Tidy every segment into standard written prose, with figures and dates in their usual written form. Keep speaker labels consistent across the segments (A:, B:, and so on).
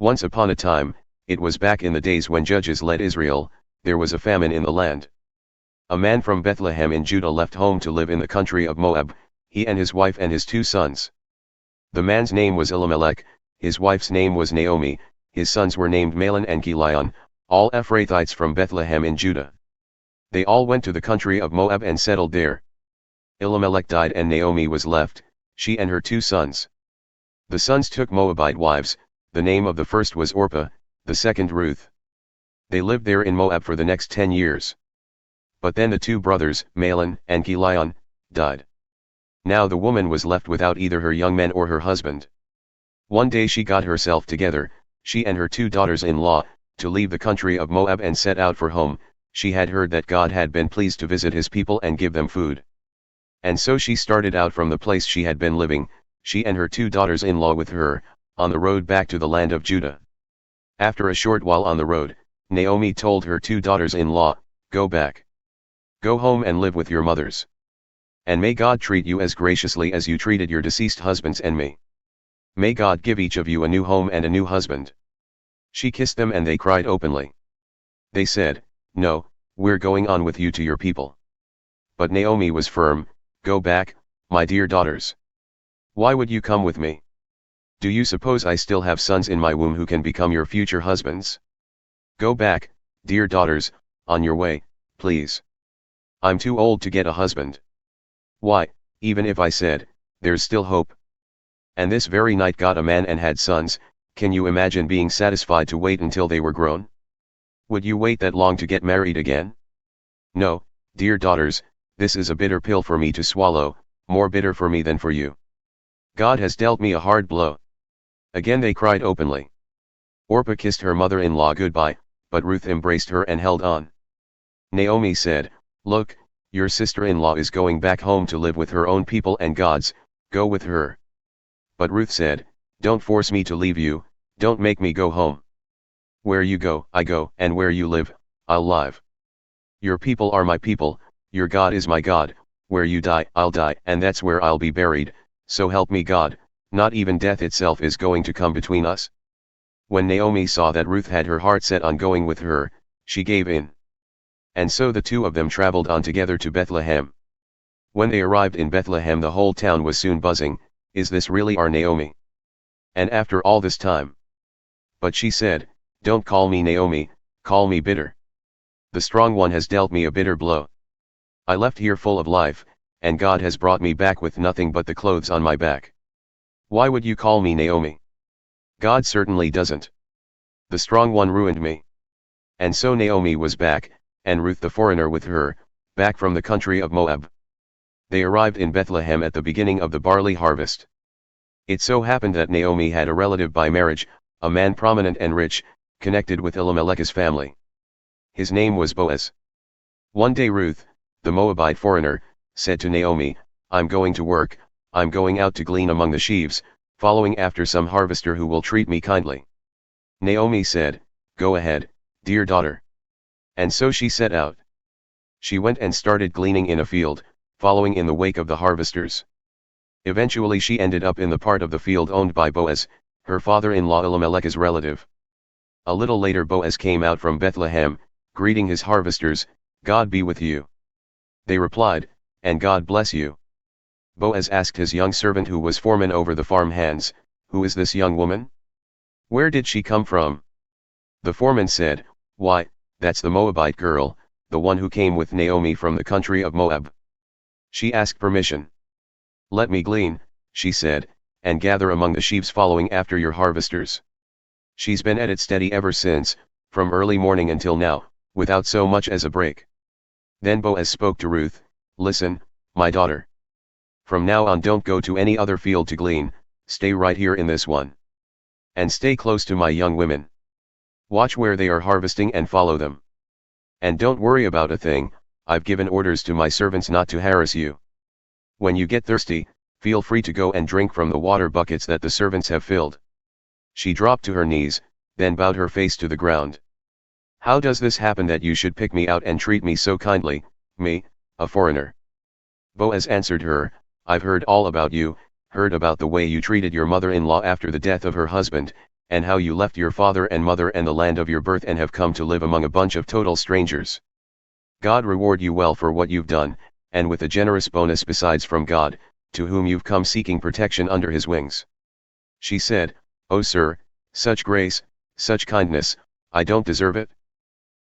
A: Once upon a time, it was back in the days when judges led Israel, there was a famine in the land. A man from Bethlehem in Judah left home to live in the country of Moab, he and his wife and his 2 sons. The man's name was Elimelech, his wife's name was Naomi, his sons were named Mahlon and Kilion, all Ephrathites from Bethlehem in Judah. They all went to the country of Moab and settled there. Elimelech died and Naomi was left, she and her 2 sons. The sons took Moabite wives, the name of the first was Orpah, the second Ruth. They lived there in Moab for the next 10 years. But then the 2 brothers, Mahlon and Kilion, died. Now the woman was left without either her young men or her husband. One day she got herself together, she and her 2 daughters-in-law, to leave the country of Moab and set out for home. She had heard that God had been pleased to visit his people and give them food. And so she started out from the place she had been living, she and her 2 daughters-in-law with her, on the road back to the land of Judah. After a short while on the road, Naomi told her 2 daughters-in-law, "Go back. Go home and live with your mothers. And may God treat you as graciously as you treated your deceased husbands and me. May God give each of you a new home and a new husband." She kissed them and they cried openly. They said, "No, we're going on with you to your people." But Naomi was firm, "Go back, my dear daughters. Why would you come with me? Do you suppose I still have sons in my womb who can become your future husbands? Go back, dear daughters, on your way, please. I'm too old to get a husband. Why, even if I said, there's still hope. And this very night got a man and had sons. Can you imagine being satisfied to wait until they were grown? Would you wait that long to get married again? No, dear daughters, this is a bitter pill for me to swallow, more bitter for me than for you. God has dealt me a hard blow." Again they cried openly. Orpah kissed her mother-in-law goodbye, but Ruth embraced her and held on. Naomi said, "Look, your sister-in-law is going back home to live with her own people and God's, go with her." But Ruth said, "Don't force me to leave you, don't make me go home. Where you go, I go, and where you live, I'll live. Your people are my people, your God is my God, where you die, I'll die, and that's where I'll be buried, so help me God, not even death itself is going to come between us." When Naomi saw that Ruth had her heart set on going with her, she gave in. And so the 2 of them traveled on together to Bethlehem. When they arrived in Bethlehem the whole town was soon buzzing, "Is this really our Naomi? And after all this time?" But she said, "Don't call me Naomi, call me bitter. The strong one has dealt me a bitter blow. I left here full of life, and God has brought me back with nothing but the clothes on my back. Why would you call me Naomi? God certainly doesn't. The strong one ruined me." And so Naomi was back, and Ruth the foreigner with her, back from the country of Moab. They arrived in Bethlehem at the beginning of the barley harvest. It so happened that Naomi had a relative by marriage, a man prominent and rich, connected with Elimelech's family. His name was Boaz. One day Ruth, the Moabite foreigner, said to Naomi, "I'm going to work, I'm going out to glean among the sheaves, following after some harvester who will treat me kindly." Naomi said, "Go ahead, dear daughter." And so she set out. She went and started gleaning in a field, following in the wake of the harvesters. Eventually she ended up in the part of the field owned by Boaz, her father-in-law Elimelech's relative. A little later Boaz came out from Bethlehem, greeting his harvesters, "God be with you." They replied, "And God bless you." Boaz asked his young servant who was foreman over the farm hands, "Who is this young woman? Where did she come from?" The foreman said, "Why, that's the Moabite girl, the one who came with Naomi from the country of Moab. She asked permission. 'Let me glean,' she said, 'and gather among the sheaves following after your harvesters.' She's been at it steady ever since, from early morning until now, without so much as a break." Then Boaz spoke to Ruth, "Listen, my daughter. From now on don't go to any other field to glean, stay right here in this one. And stay close to my young women. Watch where they are harvesting and follow them. And don't worry about a thing, I've given orders to my servants not to harass you. When you get thirsty, feel free to go and drink from the water buckets that the servants have filled." She dropped to her knees, then bowed her face to the ground. "How does this happen that you should pick me out and treat me so kindly, me, a foreigner?" Boaz answered her, "I've heard all about you, heard about the way you treated your mother-in-law after the death of her husband, and how you left your father and mother and the land of your birth and have come to live among a bunch of total strangers. God reward you well for what you've done, and with a generous bonus besides from God, to whom you've come seeking protection under his wings." She said, "Oh sir, such grace, such kindness, I don't deserve it.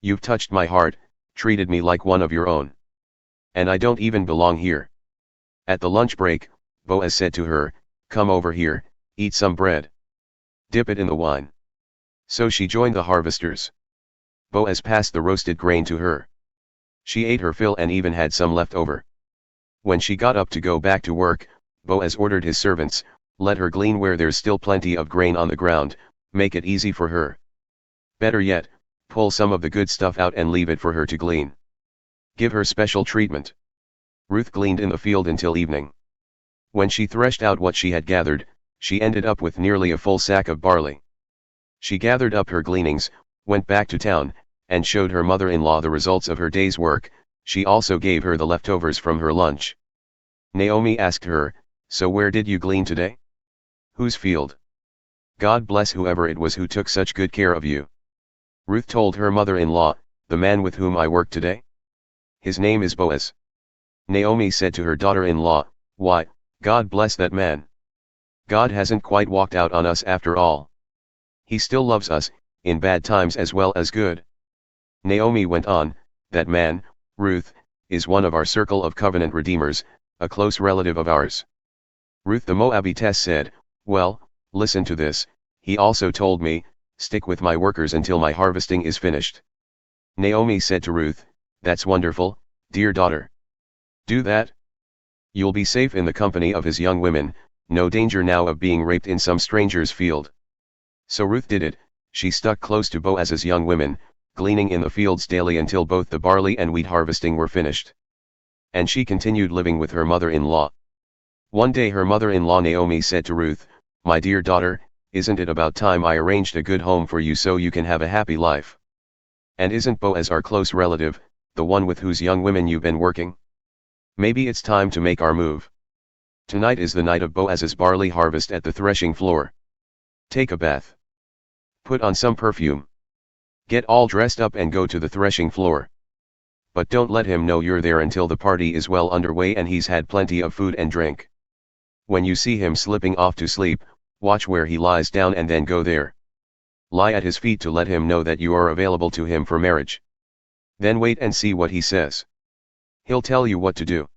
A: You've touched my heart, treated me like one of your own. And I don't even belong here." At the lunch break, Boaz said to her, "Come over here, eat some bread. Dip it in the wine." So she joined the harvesters. Boaz passed the roasted grain to her. She ate her fill and even had some left over. When she got up to go back to work, Boaz ordered his servants, "Let her glean where there's still plenty of grain on the ground, make it easy for her. Better yet, pull some of the good stuff out and leave it for her to glean. Give her special treatment." Ruth gleaned in the field until evening. When she threshed out what she had gathered, she ended up with nearly a full sack of barley. She gathered up her gleanings, went back to town, and showed her mother-in-law the results of her day's work. She also gave her the leftovers from her lunch. Naomi asked her, "So where did you glean today? Whose field? God bless whoever it was who took such good care of you." Ruth told her mother-in-law, "The man with whom I work today? His name is Boaz." Naomi said to her daughter-in-law, "Why, God bless that man. God hasn't quite walked out on us after all. He still loves us, in bad times as well as good." Naomi went on, "That man, Ruth, is one of our circle of covenant redeemers, a close relative of ours." Ruth the Moabitess said, "Well, listen to this, he also told me, 'Stick with my workers until my harvesting is finished.'" Naomi said to Ruth, "That's wonderful, dear daughter. Do that. You'll be safe in the company of his young women, no danger now of being raped in some stranger's field." So Ruth did it. She stuck close to Boaz's young women, gleaning in the fields daily until both the barley and wheat harvesting were finished. And she continued living with her mother-in-law. One day her mother-in-law Naomi said to Ruth, "My dear daughter, isn't it about time I arranged a good home for you so you can have a happy life? And isn't Boaz our close relative, the one with whose young women you've been working? Maybe it's time to make our move. Tonight is the night of Boaz's barley harvest at the threshing floor. Take a bath. Put on some perfume. Get all dressed up and go to the threshing floor. But don't let him know you're there until the party is well underway and he's had plenty of food and drink. When you see him slipping off to sleep, watch where he lies down and then go there. Lie at his feet to let him know that you are available to him for marriage. Then wait and see what he says. He'll tell you what to do."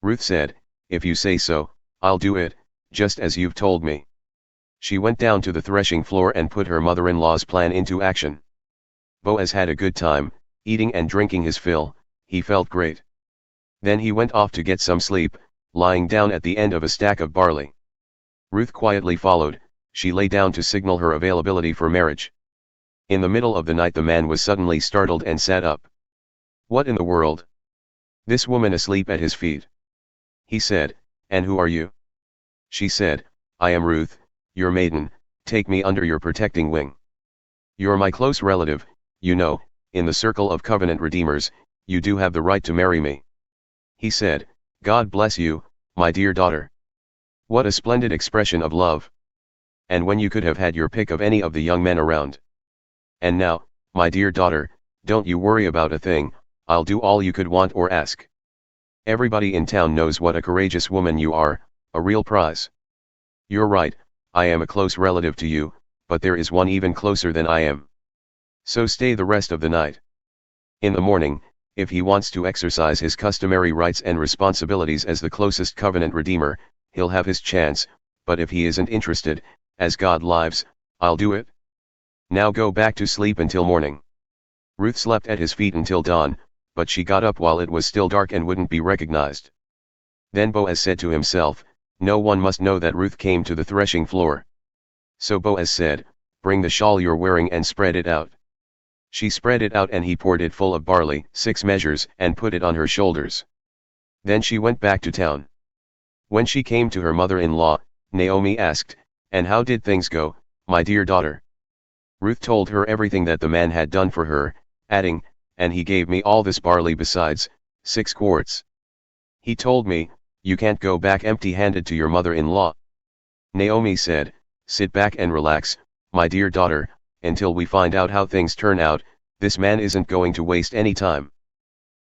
A: Ruth said, "If you say so, I'll do it, just as you've told me." She went down to the threshing floor and put her mother-in-law's plan into action. Boaz had a good time, eating and drinking his fill. He felt great. Then he went off to get some sleep, lying down at the end of a stack of barley. Ruth quietly followed. She lay down to signal her availability for marriage. In the middle of the night the man was suddenly startled and sat up. "What in the world? This woman asleep at his feet." He said, "And who are you?" She said, "I am Ruth, your maiden, take me under your protecting wing. You're my close relative, you know, in the circle of covenant redeemers, you do have the right to marry me." He said, "God bless you, my dear daughter. What a splendid expression of love. And when you could have had your pick of any of the young men around. And now, my dear daughter, don't you worry about a thing, I'll do all you could want or ask. Everybody in town knows what a courageous woman you are, a real prize. You're right, I am a close relative to you, but there is one even closer than I am. So stay the rest of the night. In the morning, if he wants to exercise his customary rights and responsibilities as the closest covenant redeemer, he'll have his chance, but if he isn't interested, as God lives, I'll do it. Now go back to sleep until morning." Ruth slept at his feet until dawn, but she got up while it was still dark and wouldn't be recognized. Then Boaz said to himself, "No one must know that Ruth came to the threshing floor." So Boaz said, "Bring the shawl you're wearing and spread it out." She spread it out and he poured it full of barley, 6 measures, and put it on her shoulders. Then she went back to town. When she came to her mother-in-law, Naomi asked, "And how did things go, my dear daughter?" Ruth told her everything that the man had done for her, adding, "And he gave me all this barley besides, 6 quarts. He told me, you can't go back empty-handed to your mother-in-law." Naomi said, "Sit back and relax, my dear daughter, until we find out how things turn out, this man isn't going to waste any time.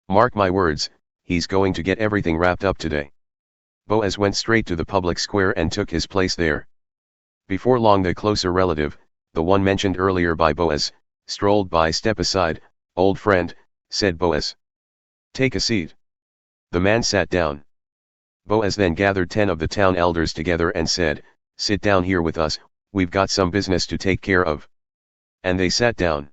A: Mark my words, he's going to get everything wrapped up today." Boaz went straight to the public square and took his place there. Before long the closer relative, the one mentioned earlier by Boaz, strolled by. "Step aside, old friend," said Boaz. "Take a seat." The man sat down. Boaz then gathered 10 of the town elders together and said, "Sit down here with us, we've got some business to take care of." And they sat down.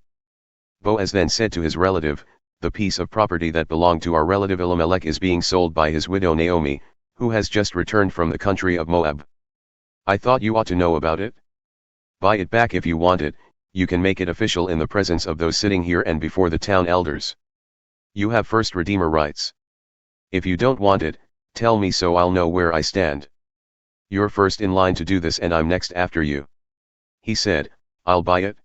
A: Boaz then said to his relative, "The piece of property that belonged to our relative Elimelech is being sold by his widow Naomi, who has just returned from the country of Moab. I thought you ought to know about it. Buy it back if you want it. You can make it official in the presence of those sitting here and before the town elders. You have first redeemer rights. If you don't want it, tell me so I'll know where I stand. You're first in line to do this and I'm next after you." He said, "I'll buy it."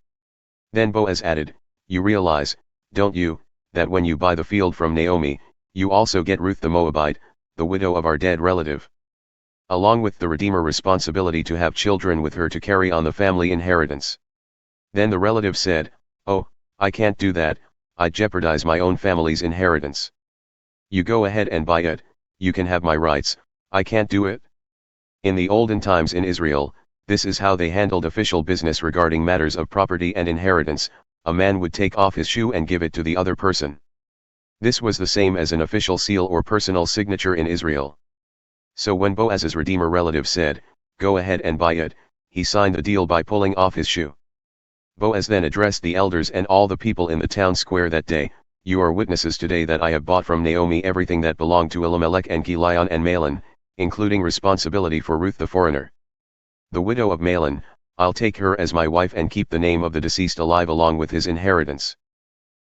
A: Then Boaz added, "You realize, don't you, that when you buy the field from Naomi, you also get Ruth the Moabite, the widow of our dead relative, along with the redeemer responsibility to have children with her to carry on the family inheritance." Then the relative said, "Oh, I can't do that, I'd jeopardize my own family's inheritance." "You go ahead and buy it, you can have my rights, I can't do it." In the olden times in Israel, this is how they handled official business regarding matters of property and inheritance. A man would take off his shoe and give it to the other person. This was the same as an official seal or personal signature in Israel. So when Boaz's redeemer relative said, "Go ahead and buy it," he signed the deal by pulling off his shoe. Boaz then addressed the elders and all the people in the town square that day, "You are witnesses today that I have bought from Naomi everything that belonged to Elimelech and Kilion and Mahlon, including responsibility for Ruth the foreigner. The widow of Mahlon, I'll take her as my wife and keep the name of the deceased alive along with his inheritance.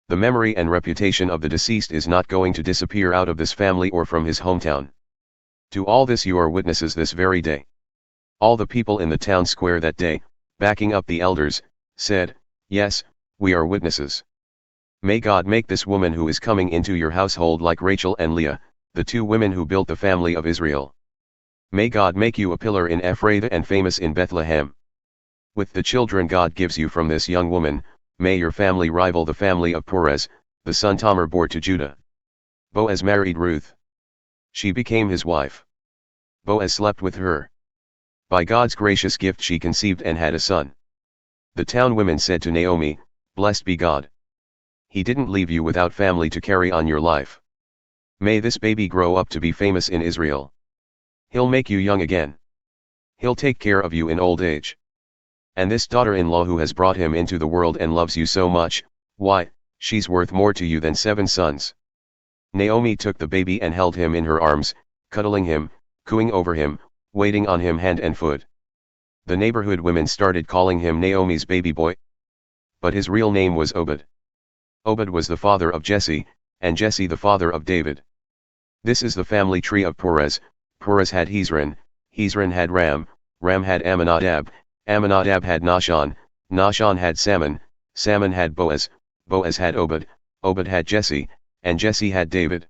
A: The memory and reputation of the deceased is not going to disappear out of this family or from his hometown. To all this you are witnesses this very day." All the people in the town square that day, backing up the elders, said, "Yes, we are witnesses. May God make this woman who is coming into your household like Rachel and Leah, the 2 women who built the family of Israel. May God make you a pillar in Ephrathah and famous in Bethlehem. With the children God gives you from this young woman, may your family rival the family of Perez, the son Tamar bore to Judah." Boaz married Ruth. She became his wife. Boaz slept with her. By God's gracious gift she conceived and had a son. The town women said to Naomi, "Blessed be God. He didn't leave you without family to carry on your life. May this baby grow up to be famous in Israel. He'll make you young again. He'll take care of you in old age. And this daughter-in-law who has brought him into the world and loves you so much, why, she's worth more to you than 7 sons." Naomi took the baby and held him in her arms, cuddling him, cooing over him, waiting on him hand and foot. The neighborhood women started calling him Naomi's baby boy. But his real name was Obed. Obed was the father of Jesse, and Jesse the father of David. This is the family tree of Perez. Perez had Hezron, Hezron had Ram, Ram had Amminadab, Amminadab had Nahshon, Nahshon had Salmon, Salmon had Boaz, Boaz had Obed, Obed had Jesse, and Jesse had David.